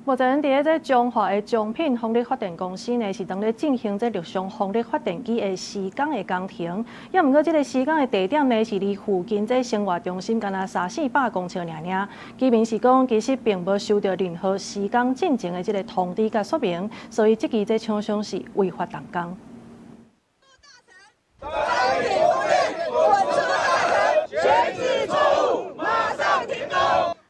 目前伫个中华的中品风力发电公司呢，是当咧进行陆上风力发电机的施工的工程。也毋过，这个施工的地点呢，是离附近生活中心敢若300-400公尺尔。居民是讲，其实并无收到任何施工进程的这个通知甲说明，所以这支厂商是违法动工。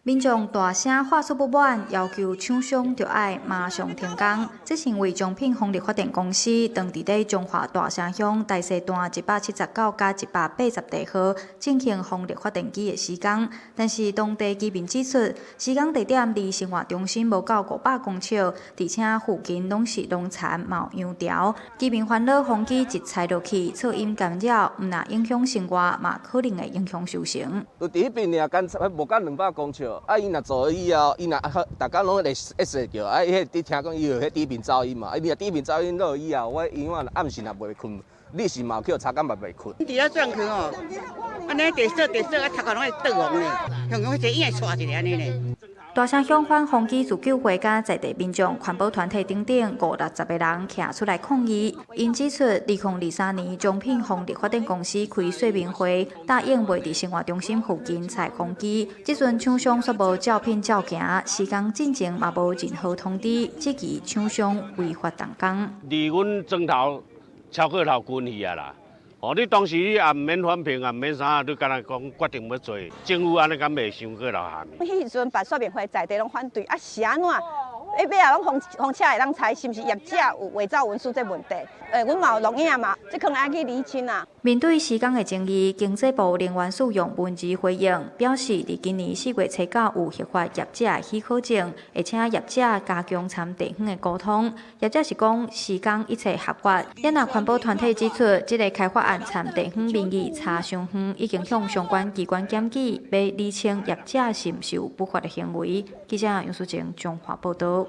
民众大声话说不满，要求厂商就要马上停工。这是因为中品风力发电公司当伫咧中华大城乡大西段179加180地号进行风力发电机的施工，但是当地居民指出，施工地点离生活中心无到500公尺，而且附近拢是农田冒秧条。居民烦恼风机一踩落去，噪音干扰，毋但影响生活，嘛可能会影响收成。就伫迄边尔，无到200公尺。伊若做以后，伊若大家拢会说叫，迄你听讲伊有迄低频噪音嘛？伊若低频噪音落以后，我永远暗时若袂困，你是嘛去查工嘛袂困。伫遐转去哦，安尼地色啊，头壳拢会倒红咧，向讲一影带一个安尼咧。大城乡反风机自救会甲在地民众环保团体等等50-60个人站出来抗议。因指出，2023年中品风力发电公司开说明会，答应袂伫生活中心附近采风机。即阵厂商却无照片照行，施工进程嘛无任何通知，这支厂商违法动工。离阮庄头超过头近去啊啦！哦，你当时你也毋免反评，也毋免啥，你敢若讲决定要做，政府安尼敢袂伤过头下面？迄时阵办说明会，在地拢反对，是安怎？尾啊，拢风车会当拆，是毋是业者有伪造文书这问题？阮嘛有录影嘛，这可能要去厘清啊。面对施工的争议，经济部能源署用文字回应，表示伫今年4月初9有核发业者的许可证，而且业者加强参地方的沟通。业者是讲施工一切合法。也若环保团体指出，这个开发案参地方民意差伤远，已经向相关机关检举，要厘清业者是毋是有不法的行为。记者杨淑静中华报道。